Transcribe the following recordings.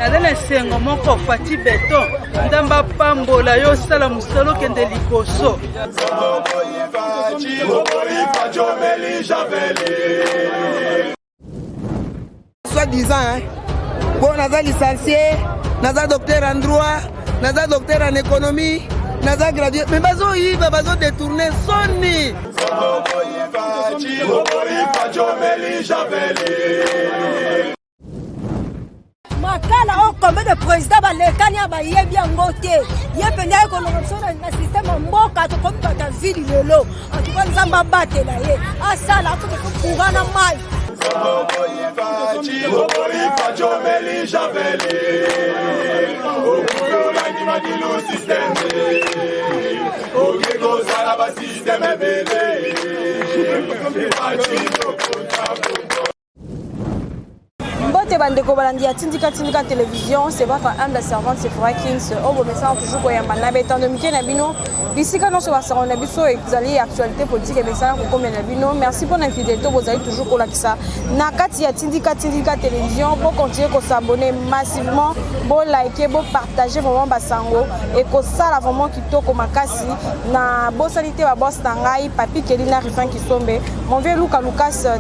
Nadana sengo moko fati beton. Ndamba pambola yo sala musolo kende likoso. Soi-disant, hein. Bon, naza licencié, naza docteur en droit, naza docteur en économie, naza gradué. Mais bazo yiba, bazo détourner soni. Makala o combien de présidents balekani abayebi yango te ye penda ye corruption na système mboka to comme ta ville lelo en tout cas nzamba batela ye asala to kuga na mai Mbote bandeko balandi ya tindika télévision, c'est votre humble servante Sephora Kings. On vous message toujours pour yamba na betan de mike na bino. Bisika non so basara na biso exali actualité politique et message ko comme na bino. Merci pour l'infidélité, vous allez toujours ko lakisa. Na kati ya tindika télévision pour continuer ko s'abonner massivement, bo liker, bo partager vraiment basango et ko sala vraiment kitoko makasi na bosalité ba boss tangai papi Kelina Rifan Kisombe. Mon vieux Lucas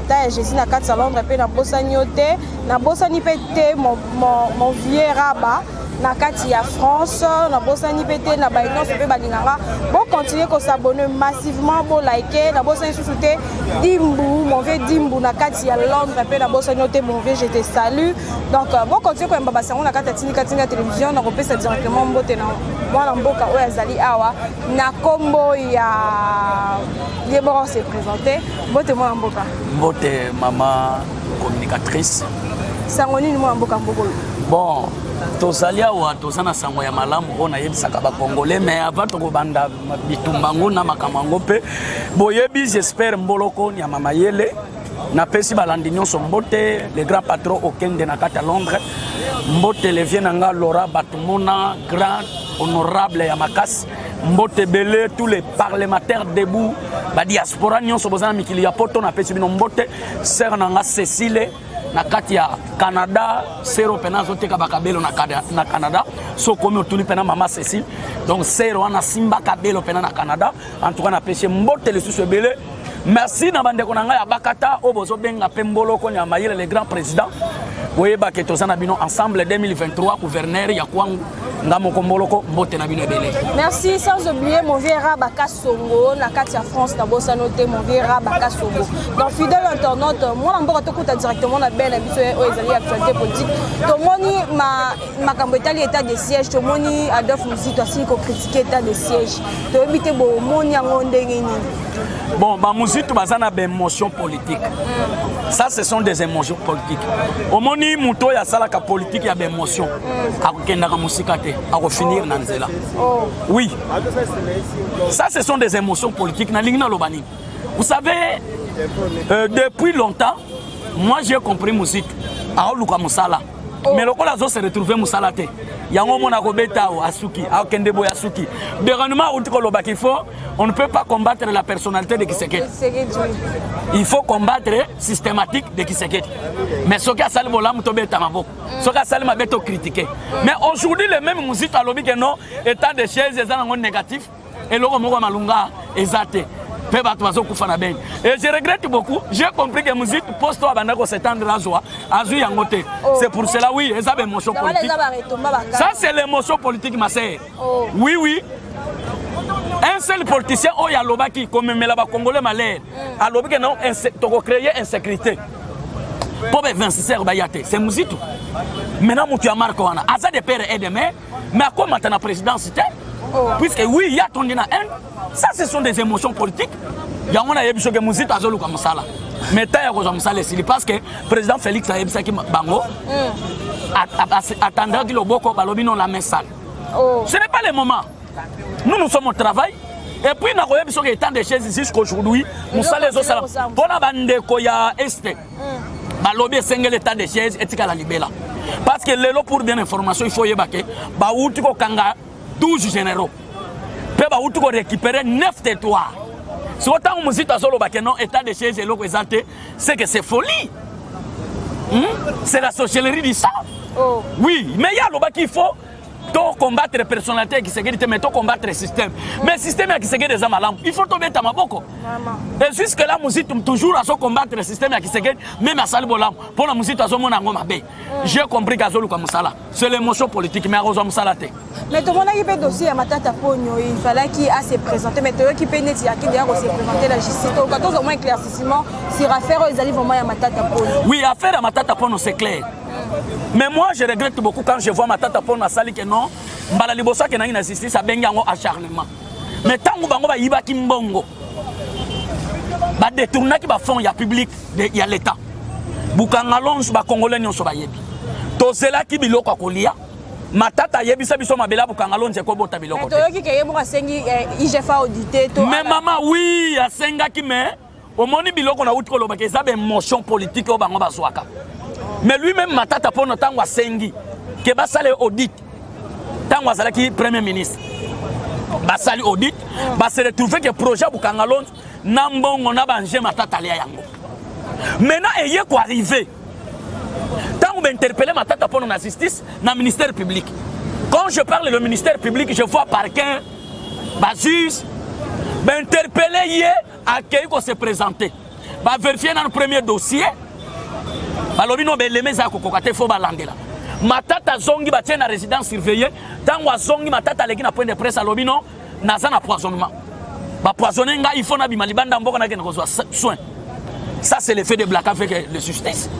ta Jésus na kati Londres pe na bosanyote na bosani pété mon vieux rabat na kati ya France na bosani pété na baïnon pe balinganga bon continuer ko s'abonner massivement bon liker na bosani souté Dimbu mon vieux Dimbu na kati ya Londres pe na bosani yote mon vieux je te salue donc bon continuer ko mbaba sango na kati ya tindika télévision na kopesa directement mbote na mwana mboka oyo azali awa na kombo ya yeboro se présenter mbote mwana mboka mbote mama communicatrice sangoni ni mwana mboka mbokolo bon tozalia wa tozana sango ya malamu ona yebisaka ba congolais mais avant to banda bitumbango na makamango pe boyebi j'espère mboloko ni mama yele na pesi balandi nyonso mbote le grand patron Okende na kata Londres mbote le vienanga Laura Batumona grand honorable ya makasi mbote belé tous les parlementaires debout ba diaspora nyonso bozana mikili ya poto na pesi bino mbote sœur nanga Cécile na kati ya Canada sero penazo teka bakabelo na Canada so komi otuli pena mama Cécile donc sero wana simba kabelo pena na Canada en tout cas na pêché mbote le sous belé merci na bande ko nanga ya bakata obozo benga pembolo ko nya mayele le grand président oyeba ke tozana bino ensemble 2023 gouverneur ya kwangu ngamo komboloko mbote na bino belé merci sans oublier mon vieux Rabaka Songo na kati ya France na bossa noté mon vieux Rabaka Songo donc fidèle internaute moi mboka tokuta directement na belle biso o ezali actualité politique to moni makambo etali état de siège to moni Adolphe Muzito asili ko critiquer état de siège to ebité bo moni yango ndenge nini bon ba Muzito bazana ba émotion politique ça ce sont des émotions politiques au moni muto ya salaka politique ya ba émotion akenda ka musika te à finir dans Nzela. Oui, ça ce sont des émotions politiques. Vous savez, depuis longtemps, moi j'ai compris musique. Aoluka Musala. Mais le colazo se retrouve Musala te. Yango mona kobeta o asuki, akende boya asuki. Dernièrement on ne peut pas combattre la personnalité de Kisekedi. Il faut combattre systématique de Kisekedi. Mais ce qu'a sali bolam tobeta maboko. Ce qu'a sali mabeto critiquer. Mais aujourd'hui les mêmes musiques à lobby que non état de chaise ezango négatif et loko moko malunga ezate. Et je regrette beaucoup. J'ai compris que la musique poste-toi à s'étendre à Zoa, à Zuyangote. C'est pour cela, oui, et ça, l'émotion politique. Ça, c'est l'émotion politique, ma sœur. Oui, oui. Un seul politicien, oh, il y a l'oba qui, comme le Congolais malais, à l'oba qui non, tu créer insécurité. Pour Vincent Bayate, c'est musique. Maintenant, tu as marqué, à ça de père et de mère, mais à quoi maintenant la présidence? Puisque oui, il y a ton dina haine. Ça, ce sont des émotions politiques. Il y a un émission de musique à Zolu comme ça. Mais il y a parce que le président Félix a dit que Bango attendra que le Boko Balobino la messe sale. Ce n'est pas le moment. Nous sommes au travail. Et puis, nous avons des temps de chaises jusqu'aujourd'hui. Nous sommes les autres. Pour la bande de Est, Balobi est l'état de chaises et la libella. Parce que le pour bien information, il faut y baquer. Baoutiko Kanga. 12 généraux. Peut récupérer 9 territoires. Si autant on dit que non, état de chaise et l'eau exalté, c'est que c'est folie. C'est la sorcellerie du sang. Oh. Oui, mais il y a le qu'il faut combattre les personnalités qui se guérissent, mais combattre le système. Mais le système qui se guérit des âmes, il faut tomber à Maboko. Et jusque là, musique toujours à combattre le système qui se guérit, même à Salbolam. Pour la musique, à ce moment, j'ai compris qu'à Zolu comme ça. C'est l'émotion politique, mais à Rosom Salate. Mais tout le monde qui peut dossier à Matata Pogno, il fallait qu'il a se présenter, mais tout le monde qui peut net, il y a qui d'ailleurs se présenter la justice. Donc, quand on a un éclaircissement, sur affaire, ils allaient vraiment à Matata Pogno. Oui, affaire à Matata Pogno, c'est clair. Mais moi, je regrette beaucoup quand je vois Matata Pogno à Sali que non, Mbala Libosa qui n'a une justice, à Bengango acharnement. Mais tant que Bango va y avoir Kimbongo, va détourner qui va fond, il y a public, il y a l'État. Boukangalon, va Congolais, n'y a yebi. To cela qui biloko à Kolia. Matata yebi sa biso mabela Boukangalon, c'est quoi bota biloko. Mais toi qui est bon à Sengi, IGFA audité. Mais maman, oui, à Senga qui met, au moni biloko na outre le baké, ça a une motion politique au Bango Bazouaka. Mais lui-même, Matata Pogno, tant que Sengi, que Bassale audit, tant que qui premier ministre, Bassale audit, se retrouve que le projet Boukangalon, Nambon, on a bangé Matata Liayango. Maintenant, il y a quoi arriver. Tant qu'on interpelle Matata Pogno dans la justice, dans le ministère public. Quand je parle du ministère public, je vois parquet, juge, interpeller hier, accueillir qu'on se présenter. Vérifier dans le premier dossier. Balobino beleme za kokokate fo balandela. Matata zongi batien na résidence surveillée, tango zongi matata leki na point de presse alobino naza na poisonnement. Ba poisonner nga il faut na bimalibanda mboko na kene kozwa soin. Ça c'est l'effet de black avec la justice.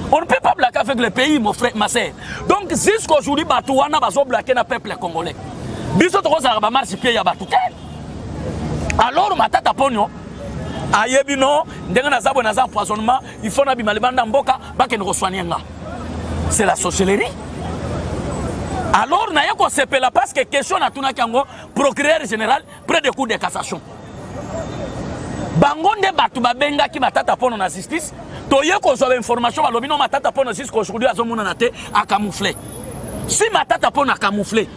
On ne peut pas blacker avec le pays mon frère ma sœur. Donc jusqu'aujourd'hui batouana bazo blacker na peuple congolais. Biso to kozala ba marche pied ya batutel. Alors Matata Pogno ayebino ndenge na zabo na za empoisonnement il faut na bimalibanda mboka bake ne resoigner nga. C'est la sorcellerie. Alors na yako sepela parce que question na tuna kango procureur général près de cour de cassation. Bangonde batu babenga ki Matata Pogno na justice to yeko so information balobino Matata Pogno jusqu'à aujourd'hui azomona na te a camoufler. Si Matata Pogno a camoufler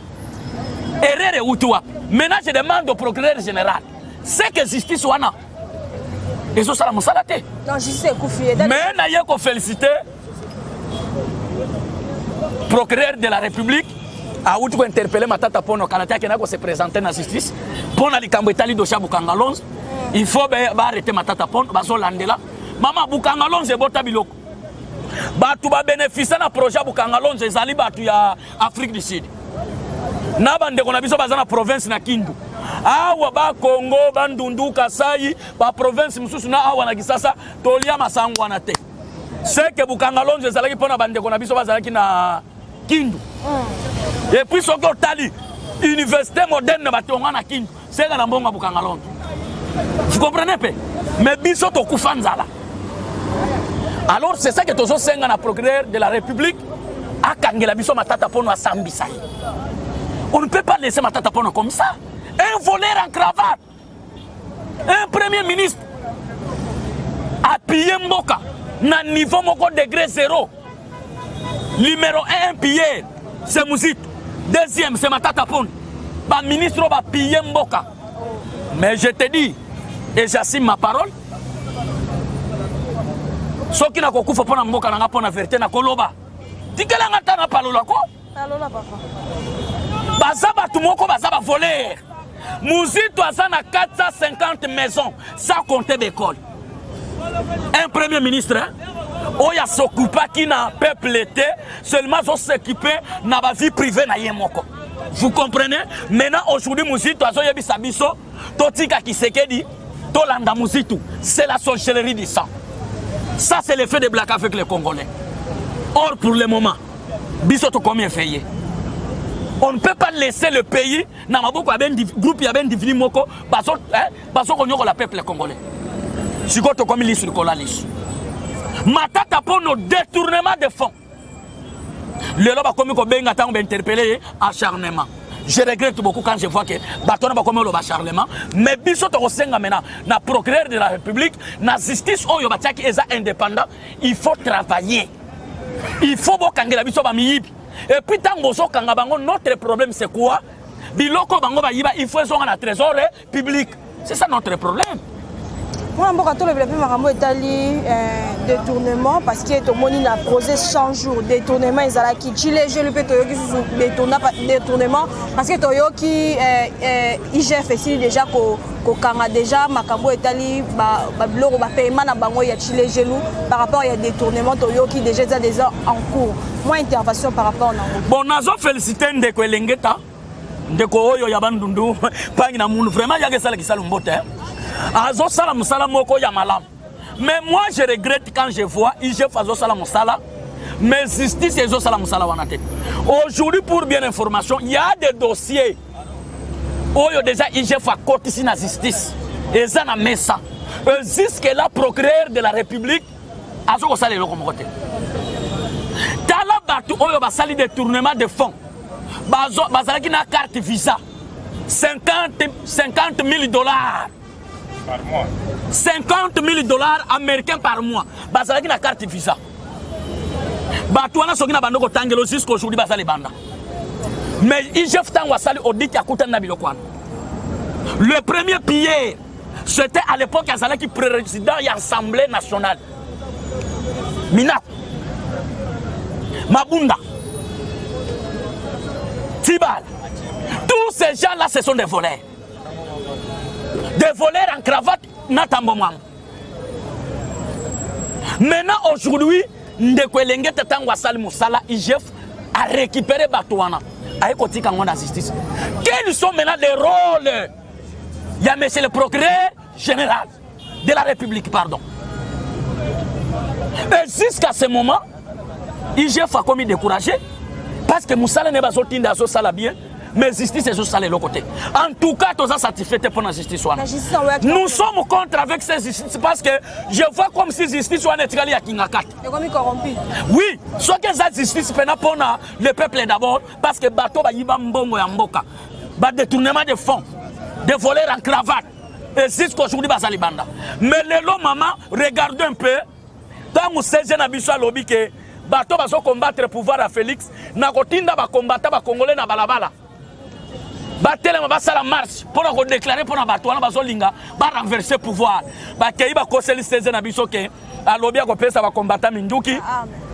erreur utua. Maintenant je demande au procureur général c'est que justice wana et ça la mosalate. Non, je sais Koufié. Mais na yeko féliciter procureur de la République a outre interpeller Matata Pogno Kanata qui n'a pas se présenter dans la justice pour na likambo etali dossier Boukangalon. Il faut arrêter Matata Pogno bazo landela. Maman Boukangalon c'est bota biloko. Batu ba bénéficier na projet Boukangalon ezali batu ya Afrique du Sud. Na bande kona biso bazana province na Kindu. Awa ba Congo bandundu Kasai ba province mususu na awa na Kisasa tolia masango wana te. C'est que Boukangalon ezalaki pona bande kona biso bazalaki na Kindu. Et puis soko tali université moderne batonga na Kindu. C'est na mbonga Boukangalon. Vous comprenez pas? Mais biso to kufanzala. Alors c'est ça que tozo senga na procureur de la République a kangela biso Matata Pogno a sambisa. On ne peut pas laisser Matata Pogno comme ça. Un voleur en cravate, un premier ministre appuyé Mboka, na niveau moko degré 0. Numéro 1 pillé, c'est Mouzit. Deuxième, c'est Matata Pogno. Ba ministre va piller Mboka. Mais je te dis, et j'assume ma parole, ce qui n'a pas fait pour Mboka n'a pas la vérité na koloba. Dis que la ngata na palola ko? Palola papa. Bazaba tumoko bazaba voler. Mouzito a 450 maisons, sans compter d'école. Un premier ministre, il y a s'occuper qui n'a peuple été, seulement s'occuper de la vie privée. Vous comprenez? Maintenant, aujourd'hui, Mouzito a dit Sabiso, Totika qui s'est dit, Tolanda Mouzito, c'est la sorcellerie du sang. Ça, c'est l'effet de Black avec les Congolais. Or, pour le moment, Bisoto combien fait? On ne peut pas laisser le pays dans un groupe qui a bien divini moko parce qu'on y a le peuple congolais. Si vous avez mis sur le liste. Matata Pogno détournement de fonds. Le lobby comme qu'on a interpellé acharnement. Je regrette beaucoup quand je vois que Baton a commis l'acharnement. Mais Bissot Rosenga maintenant, na procureur de la République, na justice où il est indépendant, il faut travailler. Il faut que la Bissot Bamiyibi. Et puis, notre problème, c'est quoi? Il faut un trésor public. C'est ça notre problème. Moi, je vais développer ma Italie détournement parce que tout le monde a posé 100 jours détournement. Ils ont qui Chile, je le fais détournement parce que Toyoki IGF ici déjà qu'au déjà Makambo Italie blog paiement na bango ya Chile gelou par rapport à détournement Toyoki déjà en cours. Moi intervention par rapport à bon nazo féliciter ndeko elengeta ndeko oyo ya bandundu pangi na mundu vraiment yake sala kisala mbote azo sala musala moko ya malam. Mais moi je regrette quand je vois IGF azo sala musala mais justice azo sala musala wana tête. Aujourd'hui pour bien information, il y a des dossiers oyo déjà IGF a cote ici na justice et ça na mesa. Jusque là procureur de la République azo ko sala le comme côté. Tala batu oyo ba sali détournement de fonds. Bazalaki na carte visa 50 000 dollars par mois. 50 000 dollars américains par mois. Bazalaki na carte visa. Batouana soki na bando ko tangelo jusqu'aujourd'hui bazali banda. Mais IGF tango asali audit ya kuta na biloko wana. Le premier pilier c'était à l'époque azalaki président de l'Assemblée nationale. Mina Mabunda Tibal. Tous ces gens-là, ce sont des voleurs. Des voleurs en cravate, Natambomam. Maintenant, aujourd'hui, Ndekwelenge Tetangwa Sali Moussala, IGF a récupéré Batouana. Avec Otika Ngona Justice. Quels sont maintenant les rôles? Il y a monsieur le procureur général de la République, pardon. Et jusqu'à ce moment, IGF a commis découragé. Parce que Moussala n'est pas sorti de la sala bien, mais justice est sur le côté. En tout cas, tous ça satisfait pour la justice. Nous sommes contre avec cette justice parce que je vois comme si justice soit neutrale à Kingakat. Et comme corrompu. Oui, soit que cette justice peut pas pour le peuple d'abord parce que bateau ba yiba mbongo ya mboka, ba détournement de fonds, des voleurs en cravate. Et jusqu'aujourd'hui ba salibanda. Mais le long maman, regardez un peu, quand vous savez na biso lobby que bato bazo combattre le pouvoir à Félix na kotinda ba combattre ba congolais na balabala batele ba sala marche pour na déclarer pour na bato na bazo linga ba renverser pouvoir ba kei ba koseli 16 na biso ke alobi ko pesa ba combattre minduki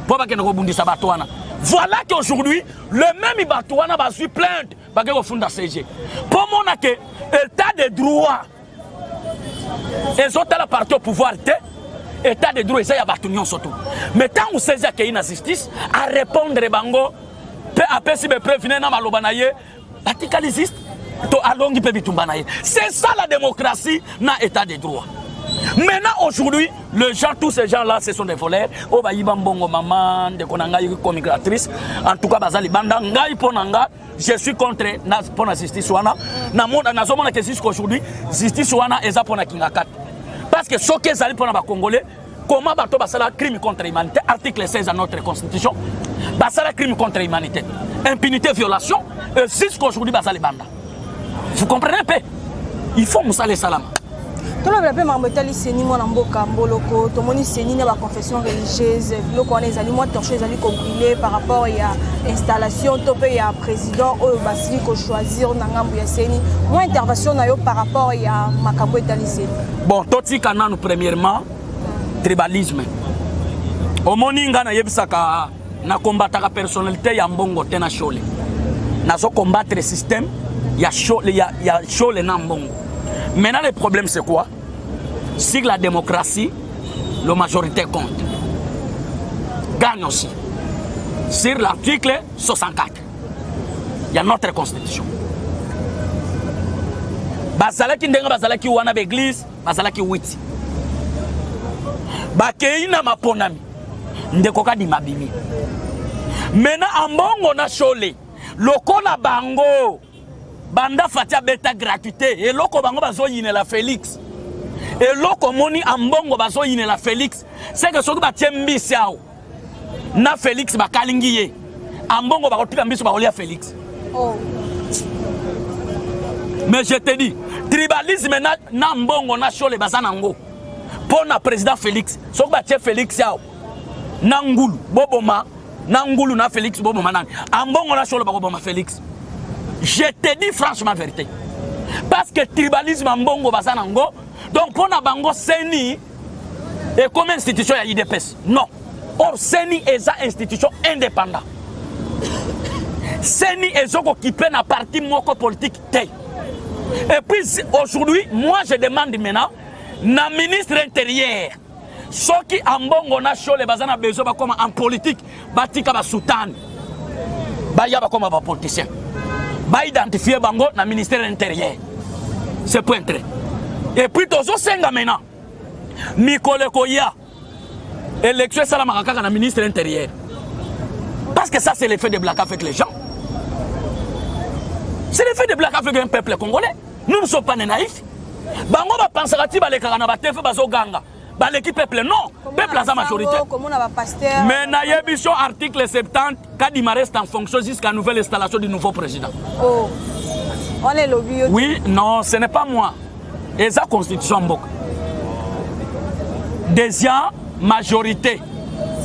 pour ba kena ko bundisa bato wana. Voilà qu'aujourd'hui le même bato wana ba suis plainte ba ke ko funda CG pour mona que état de droit et autres la partie au pouvoir état de droit et ça y a batunion surtout. Mais tant que vous savez qu'il y a une justice à répondre bango, peu à peu si vous prévenez na malobanaye, radicalisiste, to alongi pe bitumbanaye. C'est ça la démocratie na état de droit. Maintenant aujourd'hui, les gens, tous ces gens là, ce sont des voleurs. Oh ba yiba mbongo maman, de konanga comme migratrice. En tout cas bazali banda ngai ponanga, je suis contre na pour la justice wana. Na monde na zomona que jusqu'aujourd'hui, justice wana eza pona kingakat. Parce que ce qu'ils allaient pour les Congolais, comment bateau basala crime contre l'humanité, article 16 de notre constitution, basala crime contre l'humanité, impunité, violation, jusqu'aujourd'hui basala banda. Vous comprenez un peu? Il faut moussa les salam. Tout le monde a dit que mon amboka mboloko, tout le monde a dit la confession religieuse, le qu'on est allé moi torcher les allés brûler par rapport à l'installation, topé ya président au basili ko choisir nangambu ya seni. Moi intervention na yo par rapport à Makambo Italie. Bon, toti kananu premièrement tribalisme. Au moninga na yebisaka na combattre la personnalité ya mbongo tena chole. Na zo combattre le système ya chole na mbongo. Maintenant, le problème, c'est quoi? Si la démocratie, la majorité compte. Gagne aussi. Sur l'article 64, il y a notre constitution. Bazalaki ndenga bazalaki wana l'église, bazalaki witi. Bakeina maponami, ndekoka di mabimi. Maintenant, ambongo na chole, lokola bango. Banda fatia beta gratuité et loko bango bazo yine la Félix et loko moni ambongo bazo yine la Félix c'est que soki batie mbisi ao na Félix bakalingi ye ambongo bakotika mbisi bakolia Félix. Oh. Mais je te dis tribalisme na mbongo na chole bazanango pour na président Félix soki batie Félix ao na ngulu boboma na ngulu na Félix boboma nani ambongo na chole bakoboma Félix. Je te dis franchement la vérité. Parce que le tribalisme en bongo bazanango, Donc pour na bango Seni et comme institution ya IDPS. Non. Or Seni est une institution indépendante. Seni est occupé na parti moko politique té. Et puis aujourd'hui, moi je demande maintenant na ministre intérieur ceux qui en bongo na show les bazana besoin ba comme en politique batika ba sultan ba ya ba comme ba politicien ba identifier bango na ministère intérieur. C'est point très. Et puis tozo senga maintenant Mikole Koya élection salama kaka na ministre intérieur. Parce que ça c'est l'effet de blague avec les gens. C'est l'effet de blague avec un peuple congolais. Nous ne sommes pas naïfs. Bango va penser à tiba les karana ba tefe bazo ganga. Ba l'équipe peuple non, peuple a sa majorité. Mais na yebition article 70 Kadima reste en fonction jusqu'à nouvelle installation du nouveau président. Oh. On est lobby. Oui, non, ce n'est pas moi. Et sa constitution mbok. Deuxième majorité.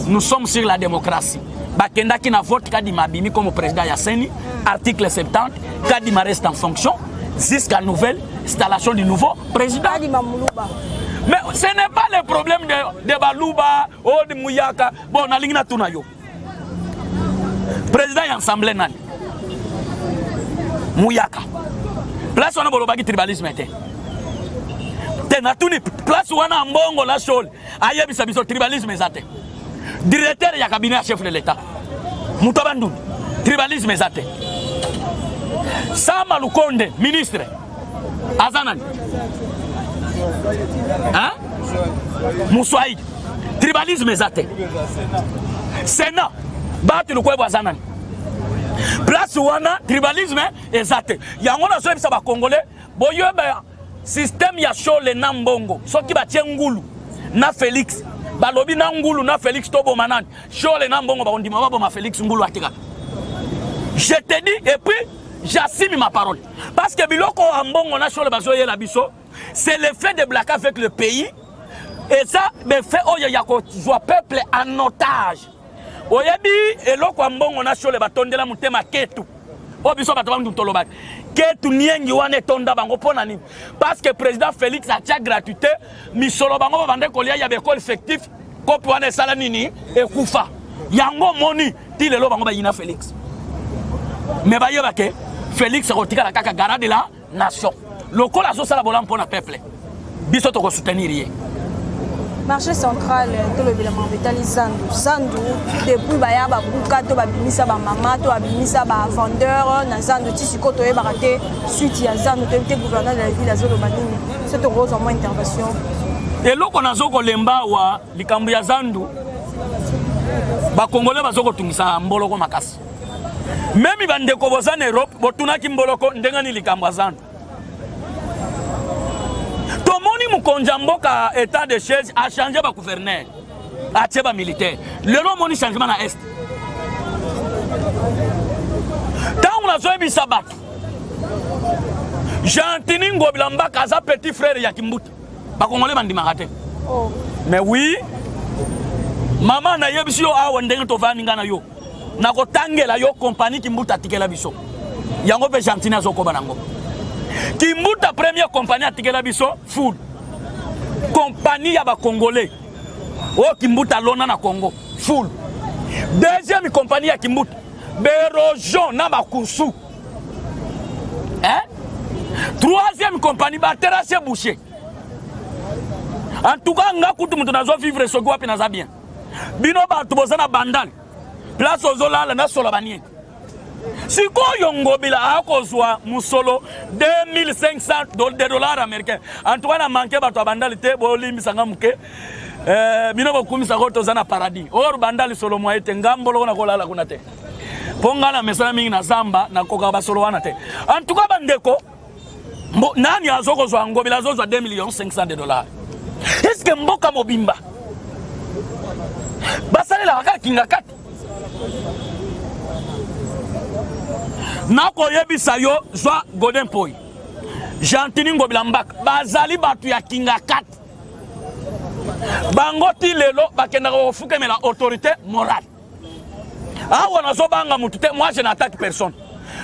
Nous sommes sur la démocratie. Bakenda qui na vote Kadima Bimi comme président Yasseni, article 70, Kadima reste en fonction jusqu'à nouvelle installation du nouveau président. Mais ce n'est pas le problème de Balouba ou de Mouyaka. Bon, on a l'ingna tunayo. Président y assemblée nani. Mouyaka. Place on a bolobaki tribalisme était. Tenatuni place on a mbongo la chole. Ayebi sabiso tribalisme ezate. Directeur ya cabinet chef de l'État. Moutabandou. Tribalisme ezate. Sama Lukonde, ministre. Azanani. Hein? Moussaïd. Tribalisme ezate. Sénat. Batu Lukwebo Azanani. Place wana tribalisme ezate. Yangona so ebisa ba Congolais, boyoba système ya show le nambongo. Soki ba tiengulu na Félix. Balobi na ngulu na Félix Tobo Manani. Show le nambongo ba ondima babo ma Félix ngulu atika. Je te dis et puis j'assume ma parole. Parce que biloko ambongo na show le bazo la biso, c'est le fait de blaguer avec le pays. Et ça me fait oyako soit peuple en otage. Oyebi eloko ambongo na show le batondela mutema ketu. Obiso batabandu tolobaki. Ketu niengi wane tonda bango pona nini. Parce que président Félix a tia gratuité, misolo bango bande kolia ya bekol effectif, kopi wane sala nini e kufa. Yango moni ti lelo bango ba yina Félix. Mais ba yebake Félix rotika la kaka garde de la nation. Lokola so sala bolam pona peuple. Biso to ko soutenir yé. Marché central to le bilan vitali Zandu depuis baya ba buka to ba bimisa ba mama to ba bimisa ba vendeur na Zandu tisiko to e baraté suite ya Zandu to te gouverneur de la ville azolo banini c'est une grosse intervention et loko nazoko lemba wa likambu ya Zandu ba congolais bazoko tungisa mboloko makasi même bandeko bozana Europe botunaki mboloko ndengani likambu ya Zandu. Mon konjamboka état de chaise a changé ba gouverneur a tcheba militaire le nom moni changement na est tant on a zo bi sabat Jantini Ngobilamba kaza petit frère ya Kimbuta ba congolais bandima raté mais oui maman na yebisi yo awa ndenge to vani ngana yo na ko tangela yo compagnie Kimbuta tikela biso yango pe Jantini azoko banango Kimbuta première compagnie atikela biso food compagnie ya ba congolais o Kimbuta lona na Congo full deuxième compagnie ya Kimbuta Berojon na Bakusu hein troisième compagnie ba Terrasse Boucher en tout cas nga kutu mutu nazo vivre so gwa pe na za bien bino ba tubozana bandal place ozola na solo banien siko yongobila akozwa musolo 2500 dollars américains en tout cas na manqué bato bandalité bo limbisanga muke bino bokumisa ko tozana paradis or bandali solo mo ete ngambolo na kolala kuna te ponga na mesana mingi na zamba na koka ba solo wana te en tout cas bandeko nani azokozwa ngobila azozwa 2,500,000 dollars est-ce que mboka mobimba basalela kaka kinga kati Nako yebisa yo zwa Golden Poi Jantini Ngobilambaka bazali batu ya kinga 4 bangoti lelo bakenda ko fukemela autorité morale awa nazo banga mutute moi je n'attaque personne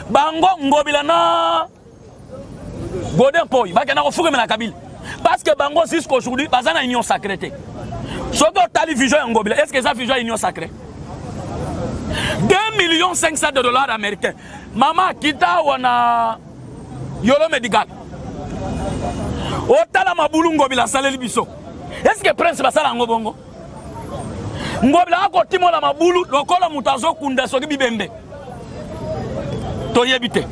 bango Ngobila na Golden Poi bakenda ko fukemela Kabila Parce que bango jusqu'aujourd'hui bazana union sacrée. Soki otali vision ya Ngobila, est-ce que ça vision union sacrée? 2 500 000 $ américains. Mama kita wana yolo medical. Otala mabulu Ngobila saleli biso. Est-ce que prince basala ngobongo? Ngobila ako timo la mabulu lokola mutazo kunda soki bibembe. Toyebite.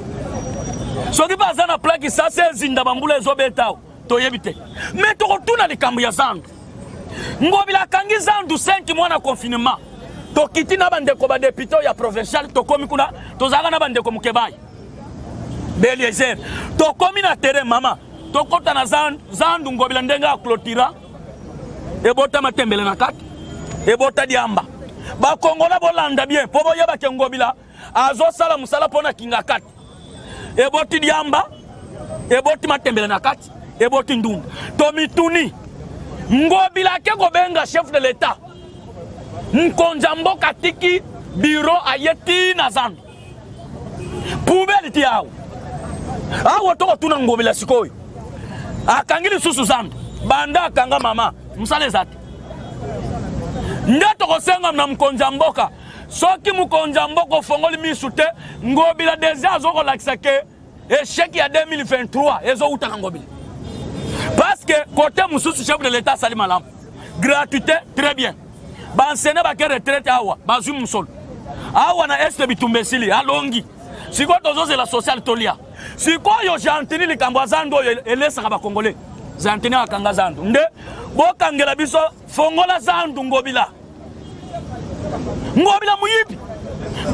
Soki bazana plaque ça c'est zinda bambula ezobetao. Toyebite. Mais tokotuna likambo ya zandu. Ngobila kangi zandu 5 mois na confinement. Tokiti na bandeko ba député ya provincial tokomi kuna tozaka na bandeko mukebai. Beliezer. Tokomi na terrain mama. Tokota na zandu Ngobila ndenga clôtura. Ebota matembele na kati. Ebota diamba. Ba Kongola bolanda bien. Pobo yeba ke Ngobila azo sala musala pona kinga kati. Eboti diamba. Eboti matembele na kati. Eboti ndunda. Tomituni. Ngobila ke gobenga chef de l'état. Nkonja mboka tiki bureau ayeti na zandu. Poubelle ti awo. Awo toko tuna Ngobila sikoyo. Akangili susu zandu. Banda akanga mama. Msale zati. Ndeto kosenga na mkonja mboka. Soki mkonja mboka fongoli misute. Ngobila deja zoko lakisake. Échec ya 2023. Ezo utaka Ngobila. Parce que côté Moussou chef de l'état Salim Malam, gratuité très bien. Bansene ba ke retraite awa, bazum musol. Awa na este bitumbesili alongi. Siko tozo la social tolia. Siko yo jantini likambo zando elesa ba congolais. Jantini akanga zando. Nde bo kangela biso fongola zando Ngobila. Ngobila muyipi.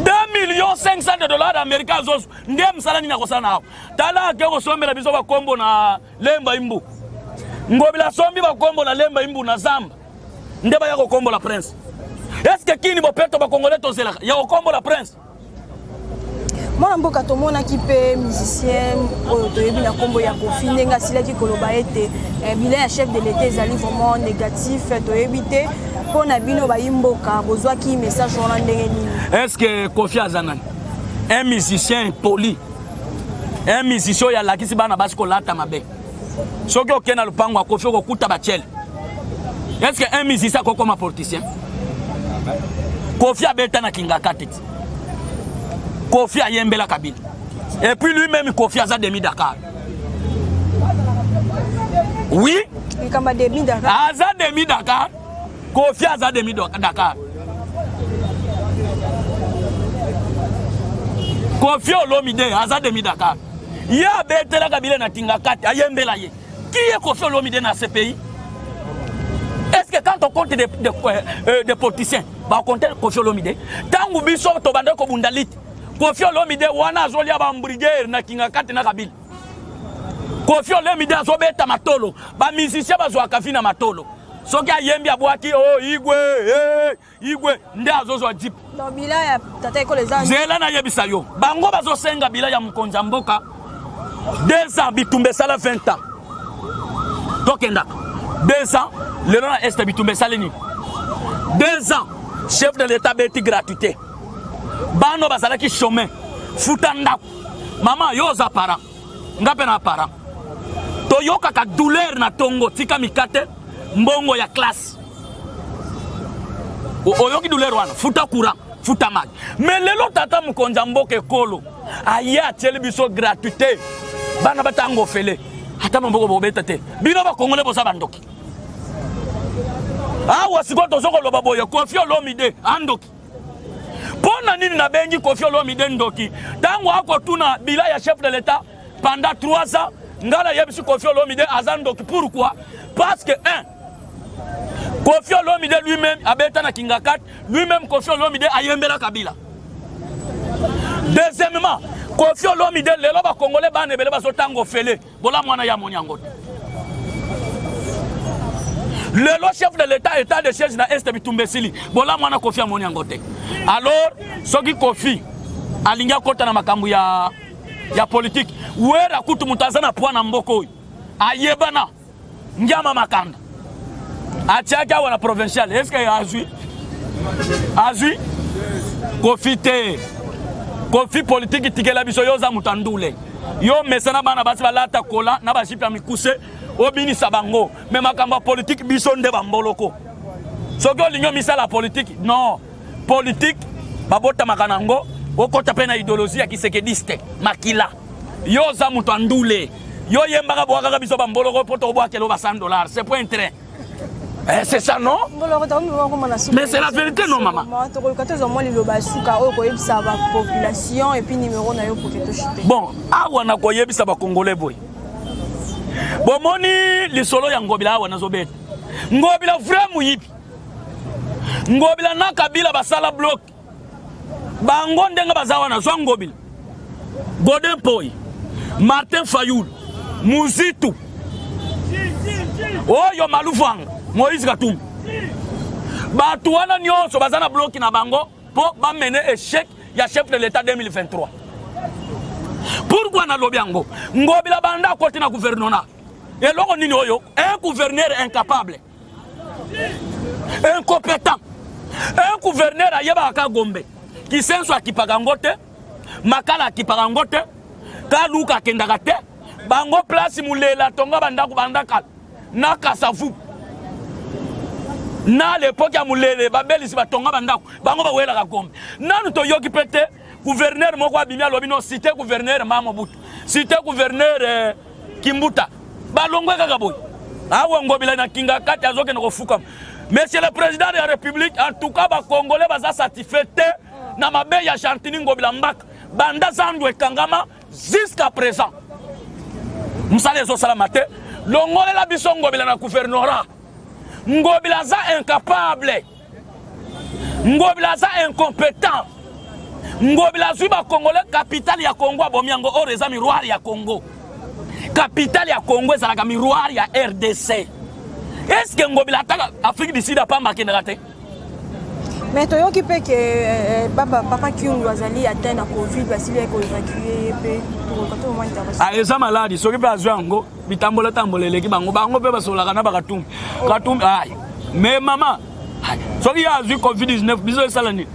2 500 000 $ américains zozo. Nde msala ni nakosana awa. Tala ke ko sombela biso ba kombo na lemba imbu. Ngobila sombi ba kombo na lemba imbu na zamba. Ndeba yako kombo la prince. Est-ce que kini bo peto ba congolais tozela ya kombo la prince? Mwana mboka tomona ki pe musicien oyo toyebi na kombo ya Kofi ndenga silaki koloba ete bilan ya chef de l'état ezali vraiment négatif toyebi te pona bino ba yimboka bozwa ki message wana ndenge nini? Est-ce que Kofi azanani? Un musicien poli. Un musicien ya lakisi bana basi ko lata mabe. Soki okena lupango Kofi ko kuta bachele. Est-ce que un musicien comme un politicien? Kofi a bêta na kinga katiti. Kofi a yembela Kabila. Et puis lui-même Kofi a demi Dakar. Oui? Il a demi Dakar. Aza demi Dakar. Kofi a demi Dakar. Kofi Olomide a demi Dakar. Il a bêta la Kabila na kinga kati a yembela ye. Qui est Kofi Olomide dans ce pays? Est-ce que quand on compte des politiciens, on compte Kofi Olomide? Tant que biso to bande ko bundalit, Kofi Olomide wana zolia ba mbrigere na kinga kati na Kabila. Kofi Olomide azobeta matolo, ba musicien bazwa kafina matolo. Soki ayembi abwaki oh igwe nde azozo jip. Donc bila ya tata ko les anges. Zela na yebisa yo. Bango bazo senga bila ya mkonja mboka. 2 ans bitumbe sala 20 ans. Tokenda. 2 ans, le nom est Bitumbe Salini. 2 ans, chef de l'état beti gratuité. Bano bazalaki chemin. Futanda. Maman yoza para. Ngape na para. Toyoka ka douleur na tongo tika mikate mbongo ya classe. Oyoki douleur wana futa courant, futa mag. Mais lelo tata mukonja mboke kolo. Aya tele biso gratuité. Bana batango fele. Hata mboko bobeta te. Bino ba Congolais bosa bandoki. Awa siko tozoko loba boye Kofi Olomide andoki. Pona nini na bengi Kofi Olomide ndoki. Tango ako tuna bila ya chef de l'état pendant 3 ans ngala yebisi Kofi Olomide azandoki. Pourquoi? Parce que Kofi Olomide lui-même abeta na kinga kat, lui-même Kofi Olomide ayembela Kabila. Deuxièmement, Kofi Olomide lelo ba Congolais ba nebele ba sotango fele bola mwana ya monyango. Le chef de l'état état de siège na Est Bitumbesili bola mwana Kofi monyango te. Alors soki Kofi alinga kota na makambu ya politique wera kutu mutazana pwana mboko ayebana Njama Makanda atiaka wana provincial est-ce que azui Kofi te Kofi politique tikela biso yoza mutandule yo mesana bana basi balata kola na bashipa mikuse obinisa bango mais makambo politique biso nde bamboloko soki olingi misala politique non politique babota makanango okota pe na idéologie ya kisekediste makila yo za mutu andule yo yembaka bwaka biso bamboloko poto obwakelo ba $100 c'est point intérêt. C'est ça, non? Mais c'est la vérité, non, maman? Bon, awa na koyebisa ba Congolais boy. Bon moni li solo ya ngobila awa na zobeta. Ngobila vraiment yipi. Ngobila na Kabila basala bloc. Bango ndenga bazawa na so ngobila. Godin Poy, Martin Fayoul, Muzitu. Oyo Malufanga. Moïse Katumbi batu wana nyonso bazana bloki na bango po ba mener échec ya chef de l'état 2023. Pourquoi na lobiango ngobila banda côté na gouvernement et loko nini oyo un gouverneur incapable incompétent un gouverneur ayeba ka gombe qui senso akipagangote makala akipagangote kaluka kendaka te bango place mulela tonga banda ku banda kala na kasavu na l'époque ya mulele babeli si batonga bandako bango ba wela ka kombe nanu to yoki pete gouverneur moko abimi alobi no cité gouverneur Mamobutu cité gouverneur Kimbuta balongwe kaka boy awo ngobila na kinga kati azoke na kofuka. Monsieur le président de la République, en tout cas ba Congolais baza satisfait na mabe ya Chantini ngobila mbaka banda zandu ekangama jusqu'à présent musale zo salamate longole la biso ngobila na gouvernorat. Ngobila za incapable, Ngobila za incompétent, Ngobila zuba Congolais, capitale ya Congo abomiango oreza miroir ya Congo. Capitale ya Congo ezalaka miroir ya RDC. Est-ce que Ngobila taka Afrique du Sud a pas marqué n'rate? Mais toyoki pe que papa Kyungu azali atteint na Covid basili ko évacuer pe pour quand au moins intervention. Ah eza maladi soki pe azwango bitambola tamboleleki bango pe basolaka na bakatumbi. Katumbi ay. Mais maman soki ya azwi Covid-19 biso esala ni.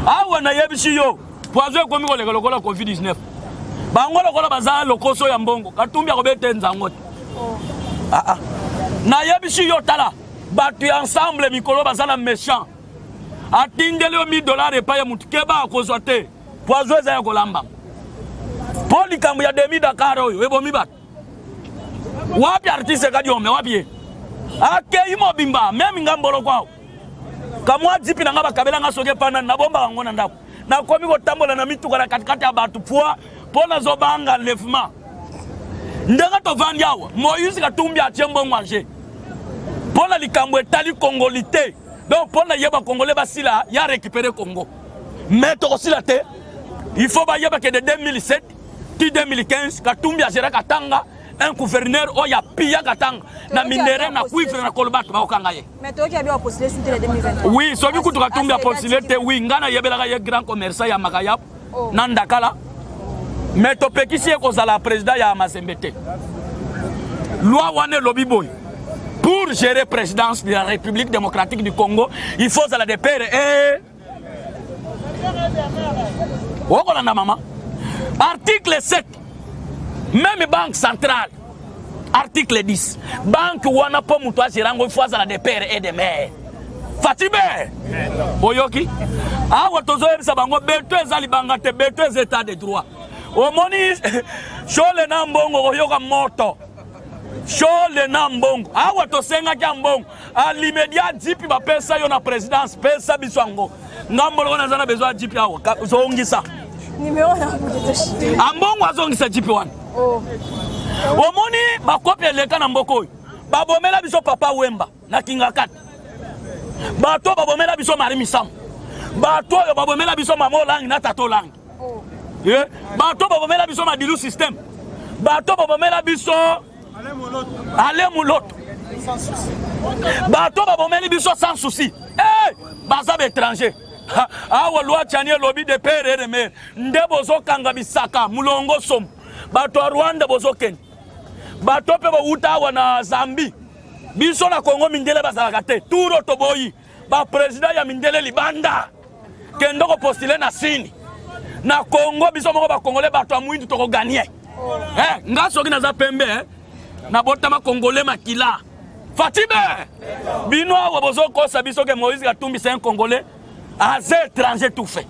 Awa na yebisi yo poison komi ko lekolokola Covid-19. Bango lokola bazala lokoso ya mbongo Katumbi akobete nzango. Na yebisi yo tala batu ensemble mikolo bazala méchant. Atindele $1000 epaye mutu keba akozwate poison za kolamba poli kambu ya demi Dakar oyo ebomi bat wapi artiste kadiome wapi akei mobimba meme ngambolo kwao kamwa jipi nanga bakabela nga soke pana na bomba ngona ndako na komi ko tambola na mituka na katikati ya batu pona zobanga levement ndanga to vandi awa Moïse Katumbi atyembo ngwaje pona likambo etali congolité. Donc pour les Congolais basila ya récupérer Congo. Mais il faut que de 2007 puis 2015 Katumbi a géré Katanga un gouverneur oya pia Katanga na minéraux na cuivre na colbert ba okangaye. Mais toi qui a bien postulé sur les 2023. Oui, celui qui Katumbi a postulé oui ngana yebela ya grand commerçant ya Makayap Nandakala. Mais to pekisi ko la président ya Mazembete. Loi wane lobby boy. Pour gérer la présidence de la République démocratique du Congo, il faut la dépêcher. Article 7, même banque centrale. Article 10, banque wana po mutoa girango, il faut la dépêcher et de mer. Fatime Oyoki awa tozo ebisa bango beto ezali bangate beto état de droit. Omoni chole na mbongo oyoka moto. Chole na mbongo awa tosenga kya mbongo à l'immédiat jipi ba pesa yo na présidence pesa biswango ngambolo na zana besoin jipi awa zongisa numéro na butoshi ambongo azongisa jipi wana omoni ba kopia leka na mboko ba bomela biso papa Wemba na kingakati bato ba bomela biso mari misam bato yo ba bomela biso mamo langi na tato langi bato ba bomela biso madilu system bato ba bomela biso allez moulotte. Bato ba bomeli biso sans souci. Eh, bazab étranger. Awa loi tchanie lobby de père et de mère. Ndebozo kanga bisaka mulongo som. Bato Rwanda bozo ken. Bato pe ba uta wana Zambie. Biso na Congo mindele bazalaka te. Turo toboyi. Ba président ya mindele libanda. Kendo ko postuler na sini. Na Congo biso moko ba Congolais bato amwindu to ko gagner. Ngaso ki naza pembe na botama congolais makila Fatime bino wa bozo ko sabiso que Moïse Katumbi c'est un congolais à étranger tout fait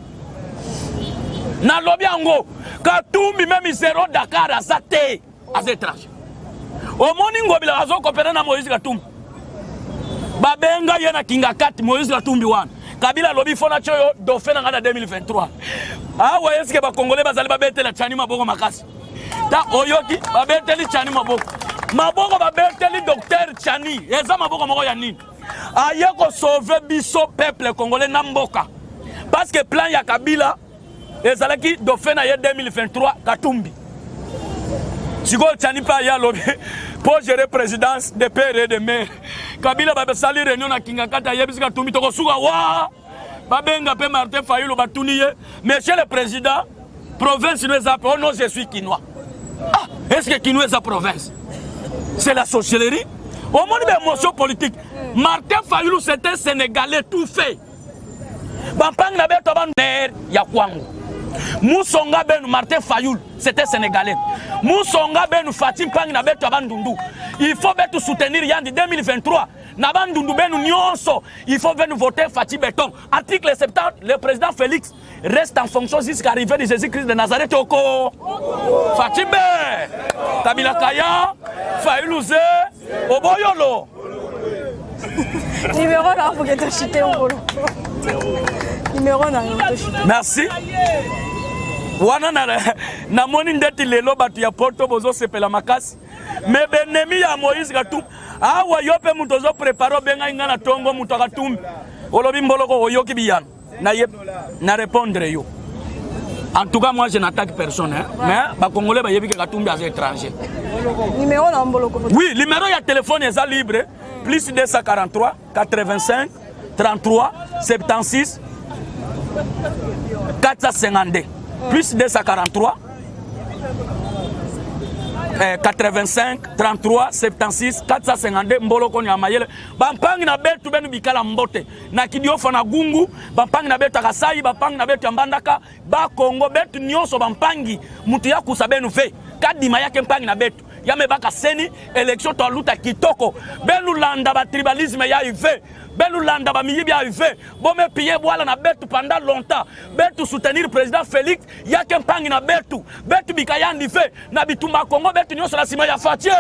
na lobi yango Katumbi même zéro Dakar à zate à étranger au moningo bila azo coopérer na Moïse Katumbi babenga yena kinga 4 Moïse Katumbi wana Kabila lobi fona choyo dauphin en 2023 ah ouais est-ce que ba congolais bazali ba betela chani maboko makasi ta oyoki ba beteli chani maboko ba beteli docteur chani eza maboko moko ya nini aye ko sauver biso peuple congolais na mboka parce que plan ya Kabila ezalaki dauphin en 2023 Katumbi siko chani pa ya lobi pour gérer présidence de père et de mère Kabila ba sali réunion na kinga kata yebisi Katumbi toko suka wa babenga pe Martin Fayulu batuniye monsieur le président province nous appelle oh non je suis quinois ah est-ce que quinois est la province c'est la sorcellerie au monde de émotion politique Martin Fayulu c'était sénégalais tout fait bampang na beto bander ya kwangu Musonga ben Martin Fayulu c'était sénégalais Musonga ben Fatim Pang na beto bandundu il faut beto soutenir Yandi 2023 Nabandundu ben nyonso il faut venir voter Fatih Beton article 70 le président Félix reste en fonction jusqu'à l'arrivée de Jésus-Christ de Nazareth oko Fatih Be Kabila Kaya Fayulu Ze Oboyolo numéro là pour que tu chité au bolo numéro là merci wana na moni ndeti lelo batu ya Porto bozo sepela makasi mais benemi ya Moïse Katumbi awa yope muto zo preparo benga ingana tongo muto Katumbi olobi mboloko oyoki biyana na répondre yo en tout cas moi je n'attaque personne hein? Mais ba congolais ba yebi que Katumbi à étranger numéro na mboloko oui numéro ya téléphone est libre plus 243 85 33 76 452 plus 243 85 33 76 452 mboloko ni amayele bampangi na betu benu bikala mbote na kidiofa na gungu bampangi na betu akasai bampangi na betu mbandaka ba Kongo betu nyonso bampangi mutu ya kusabenu fe kadima yake mpangi na betu yame baka seni élection to luta kitoko benu landa ba tribalisme ya ive benu landa ba miyibi ya ive bome piye bwala na betu pendant longtemps betu soutenir président Félix yake mpangi na betu bikayandi fe na bitumba Kongo betu nyonso la sima ya Fatie.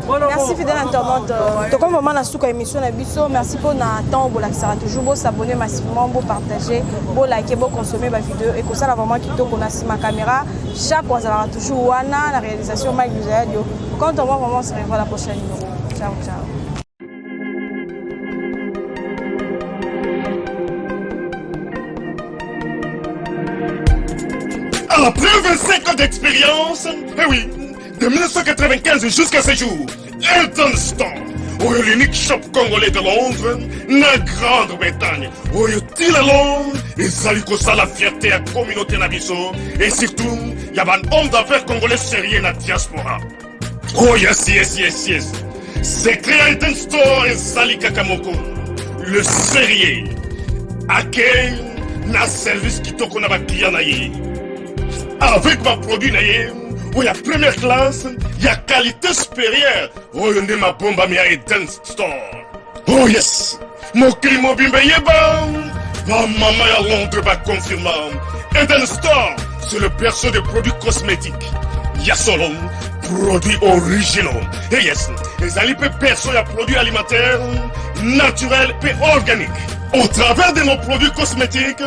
Merci fidèle internaute. Donc comme moment na suka émission na biso, merci pour na temps pour l'accès toujours beau s'abonner massivement, beau partager, beau liker, beau consommer ma vidéo et que ça la vraiment qui tourne na ma caméra. Chaque fois ça va toujours wana la réalisation Mike Luzadio. Quand on va vraiment se revoit la prochaine numéro. Ciao ciao. Après 25 ans d'expérience, eh oui, de 1995 jusqu'à ce jour, Elton Store, l'unique shop congolais de Londres, la Grande-Bretagne, il est Londres, et Zaliko ça la fierté à la communauté Nabiso, et surtout, il y a un homme d'affaires congolais sérieux dans la diaspora. Oh yes, yes, yes, yes. C'est créé Elton Store et Zalika Kamoko, le sérieux, accueil, na service qui toko na ba client na ye. Avec ma produit na ye, où il y a première classe, il y a qualité supérieure. Oh, il y a ma bombe à Eden Store. Oh yes, mon crime bimbe yeba. Ma maman à Londres va confirmer. Eden Store, c'est le perso des produits cosmétiques. Il y a solo produits originaux. Et yes, les alipes perso y a produits alimentaires, naturels et organiques. Au travers de nos produits cosmétiques,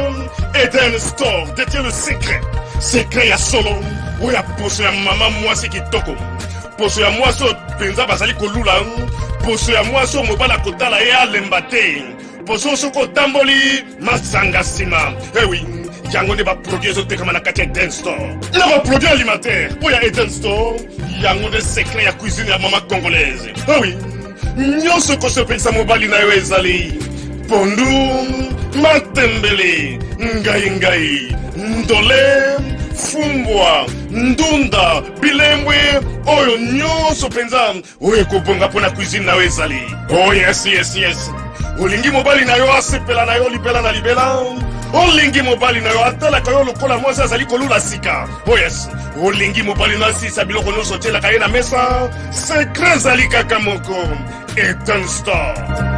Eden Store détient le secret. Secret ya solo, où ya poso ya maman moi c'est qui toko. Poso ya moi so penza basali kolula, poso ya moi so mobala kotala ya lembate. Poso so ko tamboli masanga sima. Eh oui, yango ne ba produit zo tekama na kati Eden Store. Na ba produit alimentaire, où ya Eden Store, yango de secret ya cuisine ya maman congolaise. Eh oui, nyonso ko so pensa mobali na yo ezali. Pondu, matembele, ngai, ndole, fumbwa, ndunda, bilembwe, oyo nyonso penza, oyo kobonga pona cuisine na ezali. Oh yes, yes, yes. Olingi mobali na yo asepela na yo libela na libela, olingi mobali na yo atalaka yo lokola mwasi azali kolula sika. Oh yes, olingi mobali na sisa biloko nyonso otielaka ye na mesa, sekre ezali kaka moko. Eton Star.